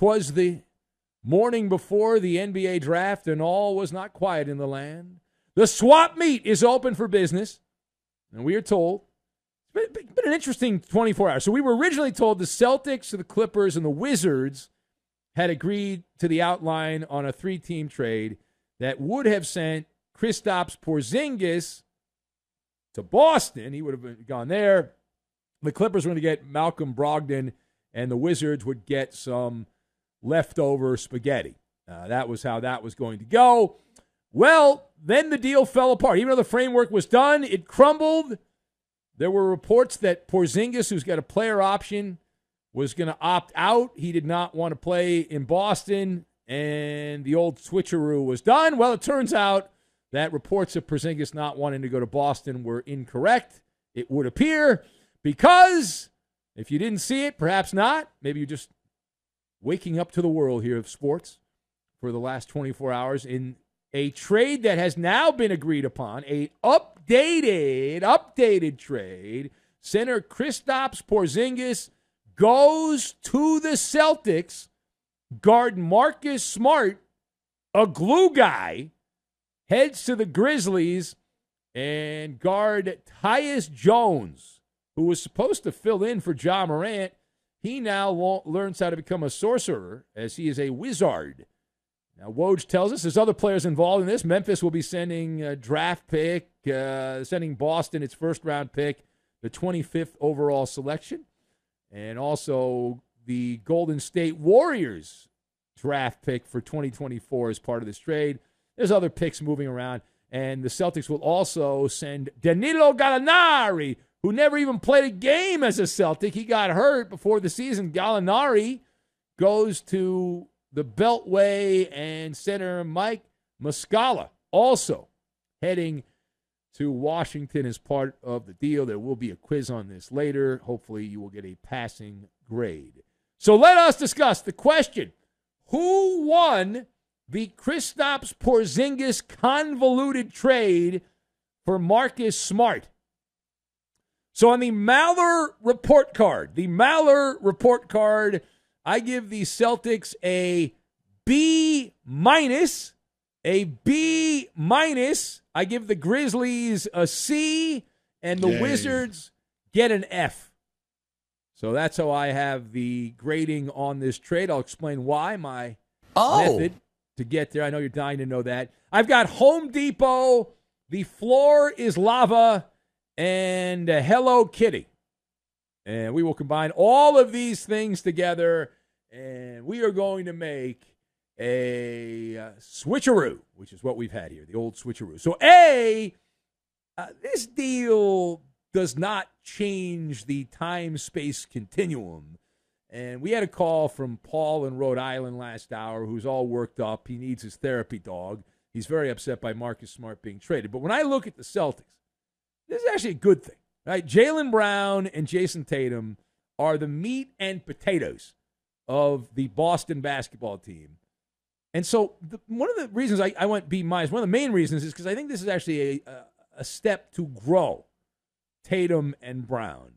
'twas the morning before the NBA draft, and all was not quiet in the land. The swap meet is open for business, and we are told it's been an interesting 24 hours. So we were originally told the Celtics, the Clippers, and the Wizards had agreed to the outline on a 3-team trade that would have sent Kristaps Porzingis to Boston. He would have gone there. The Clippers were going to get Malcolm Brogdon, and the Wizards would get some leftover spaghetti. That was how that was going to go. Well, then the deal fell apart. Even though the framework was done, it crumbled. There were reports that Porzingis, who's got a player option, was going to opt out. He did not want to play in Boston, and the old switcheroo was done. Well, it turns out that reports of Porzingis not wanting to go to Boston were incorrect, it would appear, because if you didn't see it, perhaps not. Maybe you're just waking up to the world here of sports for the last 24 hours in a trade that has now been agreed upon, a updated trade. Center Kristaps Porzingis goes to the Celtics. Guard Marcus Smart, a glue guy, heads to the Grizzlies, and guard Tyus Jones, who was supposed to fill in for Ja Morant, he now learns how to become a sorcerer as he is a wizard. Now, Woj tells us there's other players involved in this. Memphis will be sending a draft pick, sending Boston its first-round pick, the 25th overall selection, and also the Golden State Warriors draft pick for 2024 as part of this trade. There's other picks moving around, and the Celtics will also send Danilo Gallinari, who never even played a game as a Celtic. He got hurt before the season. Gallinari goes to the Beltway, and center Mike Muscala also heading to Washington as part of the deal. There will be a quiz on this later. Hopefully you will get a passing grade. So let us discuss the question: who won the Kristaps Porzingis convoluted trade for Marcus Smart? So on the Maller report card, I give the Celtics a B-. I give the Grizzlies a C, and the Wizards get an F. So that's how I have the grading on this trade. I'll explain why, my method to get there. I know you're dying to know that. I've got Home Depot, the floor is lava, and Hello Kitty. And we will combine all of these things together, and we are going to make a switcheroo, which is what we've had here, the old switcheroo. So, this deal does not change the time-space continuum. And we had a call from Paul in Rhode Island last hour who's all worked up. He needs his therapy dog. He's very upset by Marcus Smart being traded. But when I look at the Celtics, this is actually a good thing. Right? Jaylen Brown and Jayson Tatum are the meat and potatoes of the Boston basketball team. And so one of the reasons I went B-, one of the main reasons is because I think this is actually a step to grow Tatum and Brown.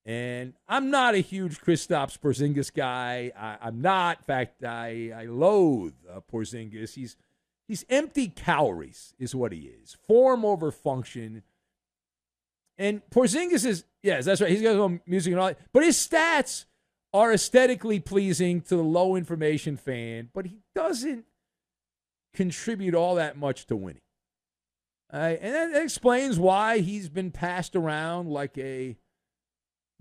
And I'm not a huge Kristaps Porzingis guy. I'm not. In fact, I loathe Porzingis. He's empty calories is what he is. Form over function. And Porzingis is, yes, that's right. He's got his own music and all that. But his stats are aesthetically pleasing to the low-information fan, but he doesn't contribute all that much to winning. And that explains why he's been passed around like a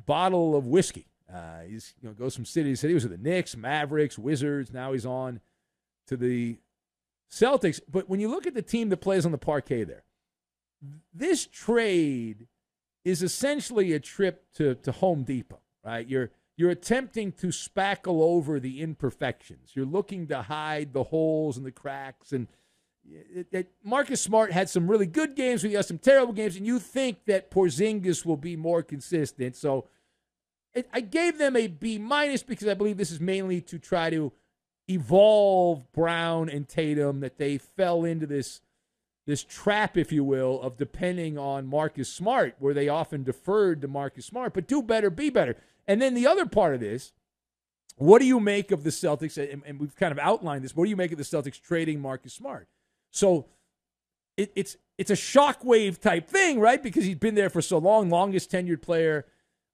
bottle of whiskey. He's goes from city to city. He was with the Knicks, Mavericks, Wizards. Now he's on to the Celtics. But when you look at the team that plays on the parquet there, this trade is essentially a trip to Home Depot, right? You're attempting to spackle over the imperfections. You're looking to hide the holes and the cracks. And Marcus Smart had some really good games, but he has some terrible games, and you think that Porzingis will be more consistent. So I gave them a B- because I believe this is mainly to try to evolve Brown and Tatum, that they fell into this trap, if you will, of depending on Marcus Smart, where they often deferred to Marcus Smart, but do better, be better. And then the other part of this what do you make of the Celtics? And we've kind of outlined this. What do you make of the Celtics trading Marcus Smart? So it's a shockwave type thing, right? Because he's been there for so long, longest tenured player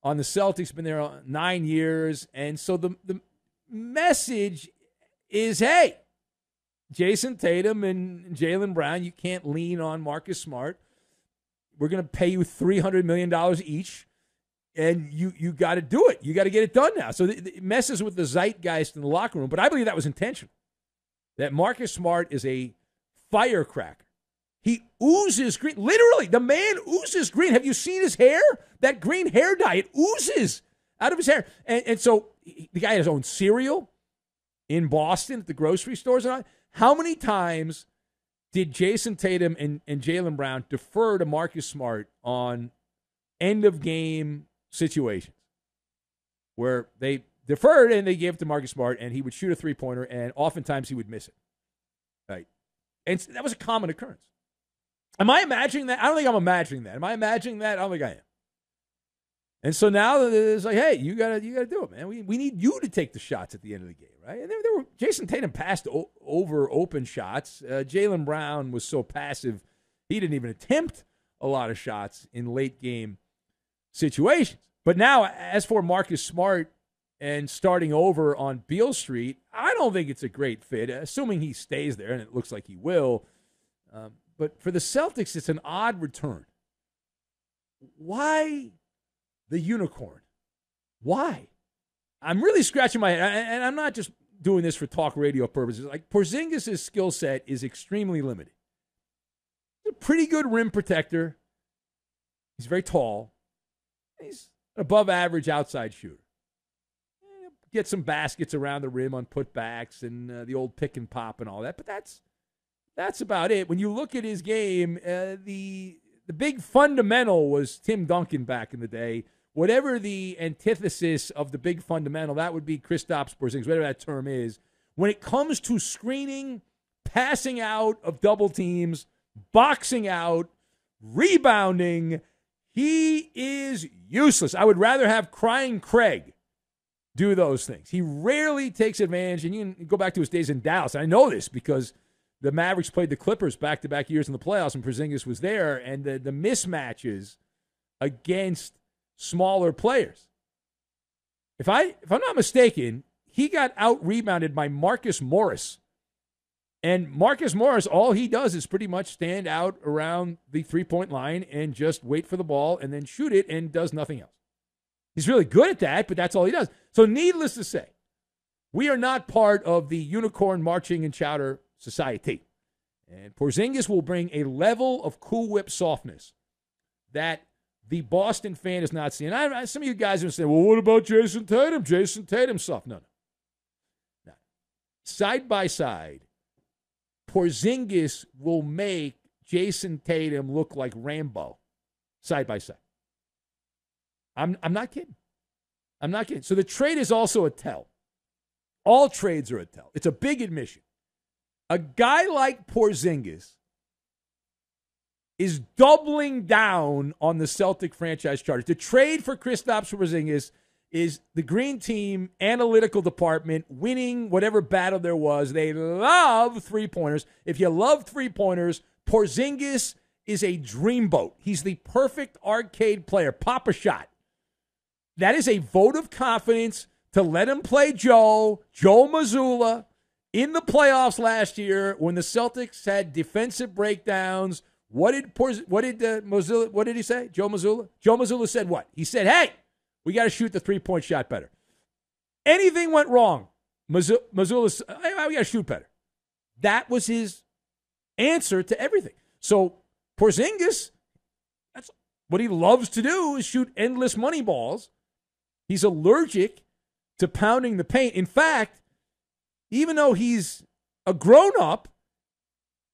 on the Celtics, been there 9 years. And so the message is, hey, Jayson Tatum and Jaylen Brown, you can't lean on Marcus Smart. We're going to pay you $300 million each, and you got to do it. You got to get it done now. So it messes with the zeitgeist in the locker room, but I believe that was intentional, that Marcus Smart is a firecracker. He oozes green. Literally, the man oozes green. Have you seen his hair? That green hair dye, it oozes out of his hair. And so the guy has his own cereal in Boston at the grocery stores. And how many times did Jayson Tatum and Jaylen Brown defer to Marcus Smart on end-of-game situations where they deferred and they gave it to Marcus Smart, and he would shoot a three-pointer, and oftentimes he would miss it. Right? And that was a common occurrence. Am I imagining that? I don't think I'm imagining that. Am I imagining that? I don't think I am. And so now it's like, hey, you gotta do it, man. We need you to take the shots at the end of the game, right? And there were Jayson Tatum passed over open shots. Jaylen Brown was so passive, he didn't even attempt a lot of shots in late game situations. But now, as for Marcus Smart and starting over on Beale Street, I don't think it's a great fit, assuming he stays there, and it looks like he will. But for the Celtics, it's an odd return. Why the unicorn? Why? I'm really scratching my head, and I'm not just doing this for talk radio purposes. Like, Porzingis' skill set is extremely limited. He's a pretty good rim protector. He's very tall. He's an above-average outside shooter. Get some baskets around the rim on putbacks and the old pick and pop and all that, but that's about it. When you look at his game, the big fundamental was Tim Duncan back in the day. Whatever the antithesis of the big fundamental, that would be Kristaps Porzingis, whatever that term is. When it comes to screening, passing out of double teams, boxing out, rebounding, he is useless. I would rather have Crying Craig do those things. He rarely takes advantage, and you can go back to his days in Dallas. I know this because the Mavericks played the Clippers back-to-back years in the playoffs, and Porzingis was there, and the mismatches against smaller players. If I'm not mistaken, he got out-rebounded by Marcus Morris. And Marcus Morris, all he does is pretty much stand out around the three-point line and just wait for the ball and then shoot it and does nothing else. He's really good at that, but that's all he does. So needless to say, we are not part of the unicorn marching and chowder society. And Porzingis will bring a level of Cool Whip softness that the Boston fan is not seeing. Some of you guys are saying, well, what about Jayson Tatum? Jayson Tatum soft. No. Side by side, Porzingis will make Jayson Tatum look like Rambo side by side. I'm not kidding. I'm not kidding. So the trade is also a tell. All trades are a tell. It's a big admission. A guy like Porzingis is doubling down on the Celtic franchise charter. The trade for Kristaps Porzingis is the green team analytical department winning whatever battle there was. They love three-pointers. If you love three-pointers, Porzingis is a dreamboat. He's the perfect arcade player. Pop a shot. That is a vote of confidence to let him play Joe Mazzulla in the playoffs last year when the Celtics had defensive breakdowns. What did he say? Joe Mazzulla? Joe Mazzulla said what? He said, hey, we got to shoot the three-point shot better. Anything went wrong, Mazzulla said, hey, we got to shoot better. That was his answer to everything. So Porzingis, that's what he loves to do, is shoot endless money balls. He's allergic to pounding the paint. In fact, even though he's a grown-up,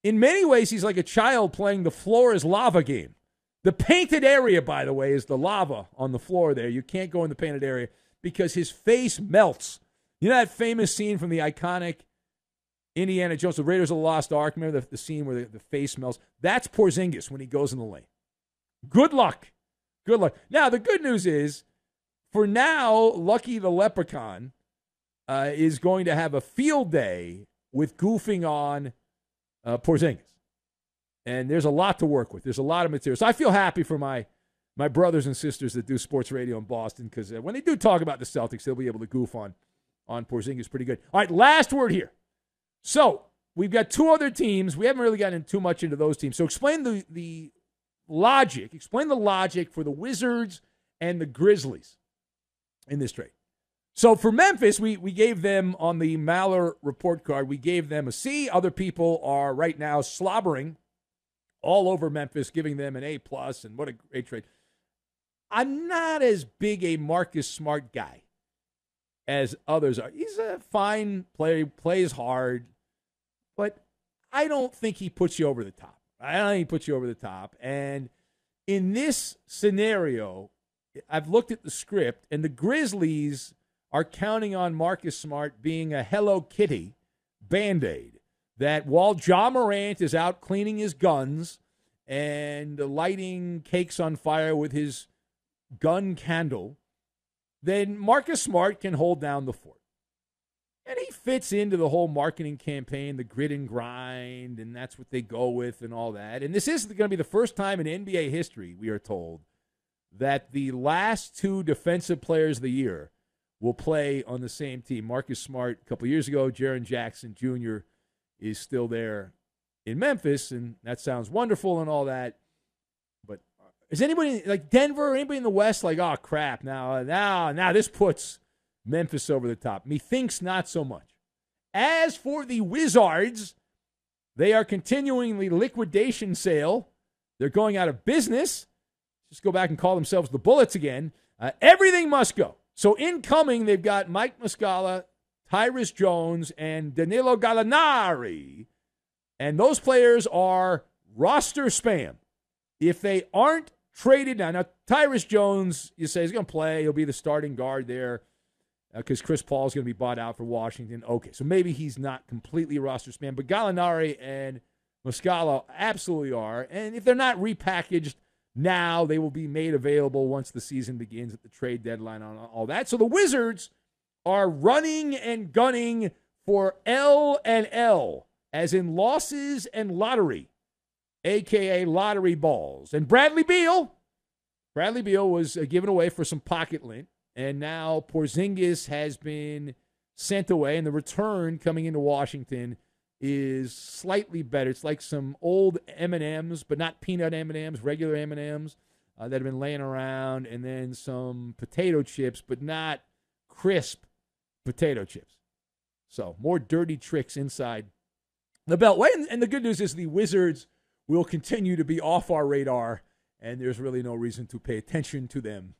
in many ways he's like a child playing the floor is lava game. The painted area, by the way, is the lava on the floor there. You can't go in the painted area because his face melts. You know that famous scene from the iconic Indiana Jones, the Raiders of the Lost Ark? Remember the scene where the face melts? That's Porzingis when he goes in the lane. Good luck. Good luck. Now, the good news is, for now, Lucky the Leprechaun, is going to have a field day with goofing on Porzingis. And there's a lot to work with. There's a lot of material. So I feel happy for my brothers and sisters that do sports radio in Boston, because when they do talk about the Celtics, they'll be able to goof on Porzingis pretty good. All right, last word here. So we've got two other teams. We haven't really gotten too much into those teams. So explain the logic. Explain the logic for the Wizards and the Grizzlies in this trade. So for Memphis, we gave them on the Maller report card, we gave them a C. Other people are right now slobbering all over Memphis, giving them an A+, and what a great trade. I'm not as big a Marcus Smart guy as others are. He's a fine player, plays hard, but I don't think he puts you over the top. I don't think he puts you over the top. And in this scenario, I've looked at the script, and the Grizzlies are counting on Marcus Smart being a Hello Kitty Band-Aid. That while Ja Morant is out cleaning his guns and lighting cakes on fire with his gun candle, then Marcus Smart can hold down the fort. And he fits into the whole marketing campaign, the grit and grind, and that's what they go with and all that. And this is going to be the first time in NBA history, we are told, that the last two defensive players of the year will play on the same team. Marcus Smart a couple years ago, Jaren Jackson Jr. is still there in Memphis, and that sounds wonderful and all that. But is anybody like Denver or anybody in the West like, oh crap, now this puts Memphis over the top? Methinks not so much. As for the Wizards, they are continuing the liquidation sale. They're going out of business. Just go back and call themselves the Bullets again. Everything must go. So incoming, they've got Mike Muscala, Tyrus Jones, and Danilo Gallinari. And those players are roster spam. If they aren't traded now Tyrus Jones, you say he's going to play. He'll be the starting guard there because Chris Paul's going to be bought out for Washington. Okay, so maybe he's not completely roster spam. But Gallinari and Muscala absolutely are. And if they're not repackaged now, they will be made available once the season begins at the trade deadline on all that. So the Wizards are running and gunning for L and L, as in losses and lottery, a.k.a. lottery balls. And Bradley Beal was given away for some pocket lint, and now Porzingis has been sent away, and the return coming into Washington is slightly better. It's like some old M&Ms, but not peanut M&Ms, regular M&Ms that have been laying around, and then some potato chips, but not crisp potato chips. So more dirty tricks inside the Beltway. And the good news is the Wizards will continue to be off our radar, and there's really no reason to pay attention to them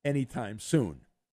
anytime soon.